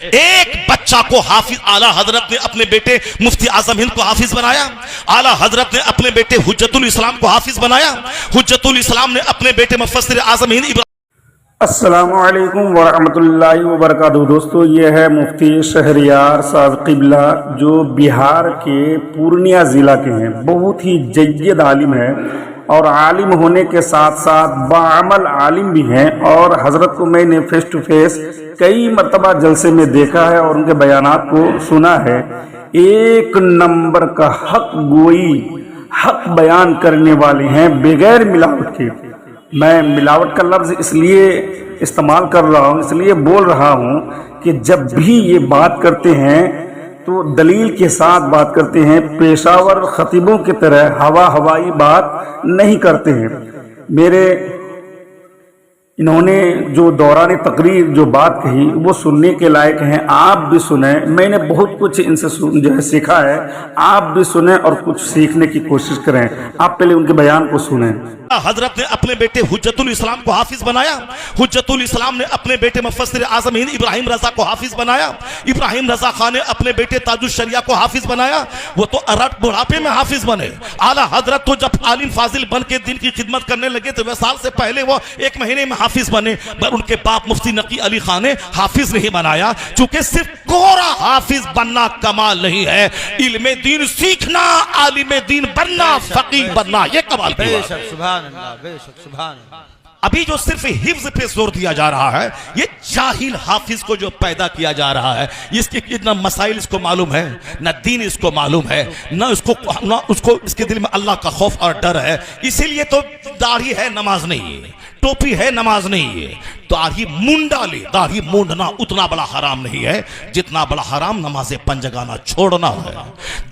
एक बच्चा को हाफिज आला हजरत ने अपने बेटे मुफ्ती आजम हिंद को हाफिज बनाया। आला हजरत ने अपने बेटे हुज्जतुल इस्लाम को हाफिज बनाया। हुज्जतुल इस्लाम ने अपने बेटे मुफस्सिर आजम हिंद। अस्सलामु अलैकुम वरहमतुल्लाहि वबरकातुहू। दोस्तों, ये है मुफ्ती शहरियार साहब क़िबला जो बिहार के पूर्णिया ज़िला के हैं। बहुत ही जय्यद आलिम है और आलिम होने के साथ साथ बाअमल आलिम भी हैं। और हज़रत को मैंने फेस टू फेस कई मरतबा जलसे में देखा है और उनके बयानात को सुना है। एक नंबर का हक गोई, हक बयान करने वाले हैं बगैर मिलावट के। मैं मिलावट का लफ्ज़ इसलिए इस्तेमाल कर रहा हूँ, इसलिए बोल रहा हूँ कि जब भी ये बात करते हैं तो दलील के साथ बात करते हैं। पेशावर खतीबों की तरह हवाई बात नहीं करते हैं। मेरे इन्होंने जो दौरान तकरीर जो बात कही वो सुनने के लायक हैं। आप भी सुने, मैंने बहुत कुछ इनसे जो है सीखा है। आप भी सुने और कुछ सीखने की कोशिश करें। आप पहले उनके बयान को सुने। हजरत ने अपने बेटे हुज्जतुल इस्लाम को हाफिज बनाया। हुज्जतुल इस्लाम ने अपने बेटे मुफस्सिर आजम हिंद इब्राहिम रजा को हाफिज बनाया। इब्राहिम रजा खान ने अपने बेटे ताजुश शरिया को हाफिज बनाया। वो तो अरब बुढ़ापे में हाफिज बने। आला हजरत तो जब आलिम फाजिल बन के दिन की खिदमत करने लगे तो वह साल से पहले वो 1 महीने में हाफिज बने। पर उनके बाप मुफ्ती नकी अली खान ने हाफिज नहीं बनाया, चूंकि सिर्फ कोरा हाफिज बनना कमाल नहीं है। इल्मे दीन सीखना, आलिम दीन बनना, फकीह बनना, ये कमाल की बात है। अभी जो सिर्फ हिफ्ज पे जोर दिया जा रहा है, ये जाहिल हाफिज को जो पैदा किया जा रहा है, इसके कितना मसाइल इसको मालूम है, न दीन इसको मालूम है, न उसको इसके दिल में अल्लाह का खौफ और डर है। इसीलिए तो दाढ़ी है नमाज नहीं है, टोपी है नमाज नहीं है। दाढ़ी मुंडा ले, दाढ़ी मूंडना उतना बड़ा हराम नहीं है जितना बड़ा हराम नमाज़े पंजगाना छोड़ना है।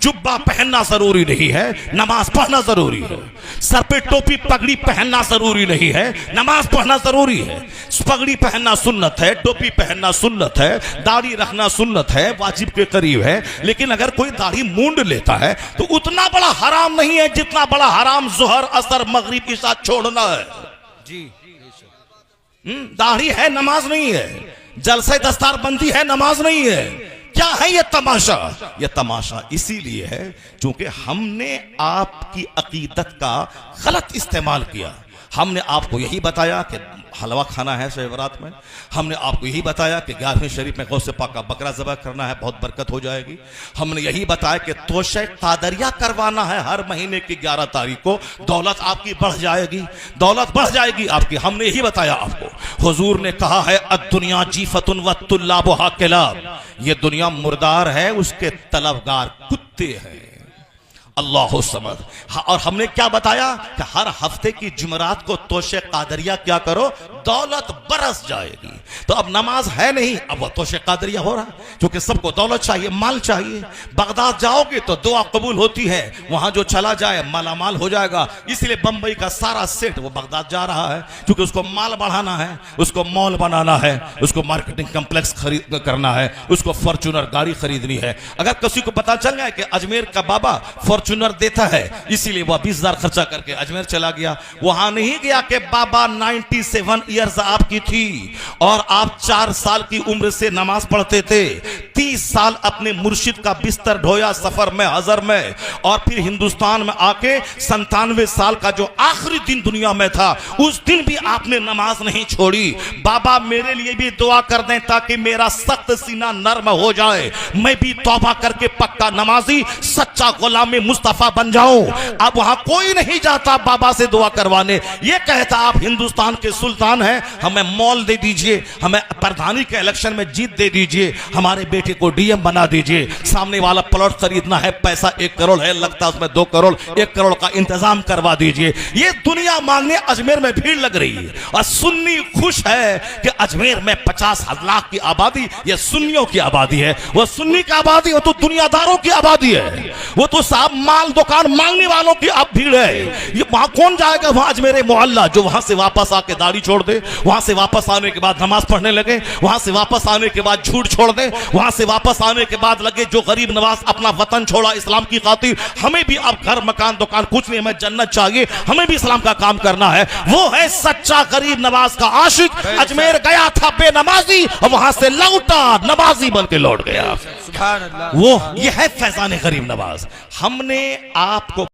जुब्बा पहनना जरूरी नहीं है, नमाज पढ़ना जरूरी है। सर पे टोपी पगड़ी पहनना जरूरी नहीं है, नमाज पढ़ना जरूरी है। पगड़ी पहनना सुन्नत है, टोपी पहनना सुन्नत है, दाढ़ी रखना सुन्नत है, वाजिब के करीब है। लेकिन अगर कोई दाढ़ी मूंड लेता है तो उतना बड़ा हराम नहीं है जितना बड़ा हराम जोहर असर मगरिब के साथ छोड़ना है। जी, दाढ़ी है नमाज नहीं है, जलसे दस्तारबंदी है नमाज नहीं है। क्या है ये तमाशा? ये तमाशा इसीलिए है क्योंकि हमने आपकी अकीदत का गलत इस्तेमाल किया। हमने आपको यही बताया कि हलवा खाना है शब बारात में। हमने आपको यही बताया कि 11वीं शरीफ में गौसे पाक का बकरा ज़बह करना है, बहुत बरकत हो जाएगी। हमने यही बताया कि तोशे कादरिया करवाना है हर महीने की 11 तारीख को, दौलत आपकी बढ़ जाएगी, दौलत बढ़ जाएगी आपकी। हमने यही बताया आपको। हुजूर ने कहा है अद्दुनिया जीफतुन व तुल्लाबुहा किलाब, ये दुनिया मुर्दार है, उसके तलबगार कुत्ते हैं। अल्लाह समद। और हमने क्या बताया कि हर हफ्ते की जुमरात को तोशे कादरिया क्या करो, दौलत बरस जाएगी। तो अब नमाज है नहीं, अब वह तोशे कादरिया हो रहा है क्योंकि सबको दौलत चाहिए, माल चाहिए। बगदाद जाओगे तो दुआ कबूल होती है, वहां जो चला जाए मालामाल हो जाएगा। इसलिए बंबई का सारा सेट वो बगदाद जा रहा है क्योंकि उसको माल बढ़ाना है, उसको मॉल बनाना है, उसको मार्केटिंग कम्प्लेक्स खरीद करना है, उसको फॉर्च्यूनर गाड़ी खरीदनी है। अगर किसी को पता चल जाए कि अजमेर का बाबा फॉर्च्यूनर देता है, इसीलिए वह 20,000 खर्चा करके अजमेर चला गया। वहां नहीं गया कि बाबा 97 ईयर्स आपकी थी और आप 4 साल की उम्र से नमाज पढ़ते थे, 30 साल अपने मुर्शिद का बिस्तर ढोया सफर में, हजर में, और फिर हिंदुस्तान में आके 97 साल का जो आखिरी दिन दुनिया में था उस दिन भी आपने नमाज नहीं छोड़ी। बाबा मेरे लिए भी दुआ कर दें ताकि मेरा सख्त सीना नर्म हो जाए, मैं भी तौबा करके पक्का नमाजी सच्चा गुलाम मुस्तफा बन जाऊं। अब वहां कोई नहीं जाता बाबा से दुआ करवाने, ये कहता आप हिंदुस्तान के सुल्तान हैं, हमें मॉल दे दीजिए, हमें प्रधानी के इलेक्शन में जीत दे दीजिए, हमारे बेटे को डीएम बना दीजिए। सामने वाला प्लॉट खरीदना है, पैसा 1 करोड़ है, लगता है उसमें 2 करोड़, 1 करोड़ का इंतजाम करवा दीजिए। ये दुनिया मांगने अजमेर में भीड़ लग रही है और सुन्नी खुश है कि अजमेर में 50 लाख की आबादी, ये सुन्नियों की आबादी है। वो सुन्नी की आबादी, वो तो दुनियादारों की आबादी है, वो तो साहब माल दुकान मांगने वालों की अब भीड़ है। ये वहां कौन जाएगा? वहां अजमेर मोहल्ला जो वहां से वापस आके दाढ़ी छोड़ दे, वहां से वापस आने के बाद नमाज पढ़ने लगे, वहां से वापस आने के बाद झूठ छोड़ दे, वहां से वापस आने के बाद लगे जो गरीब नवाज अपना वतन छोड़ा इस्लाम की खातिर, हमें भी अब घर मकान दुकान कुछ नहीं, हमें जन्नत चाहिए, हमें भी इस्लाम का काम करना है। वो है सच्चा गरीब नवाज का आशिक। अजमेर गया था बेनमाजी और वहां से लौटा नमाजी बन के लौट गया। सुभान अल्लाह। वो ये है फैजान गरीब नवाज। हमने आपको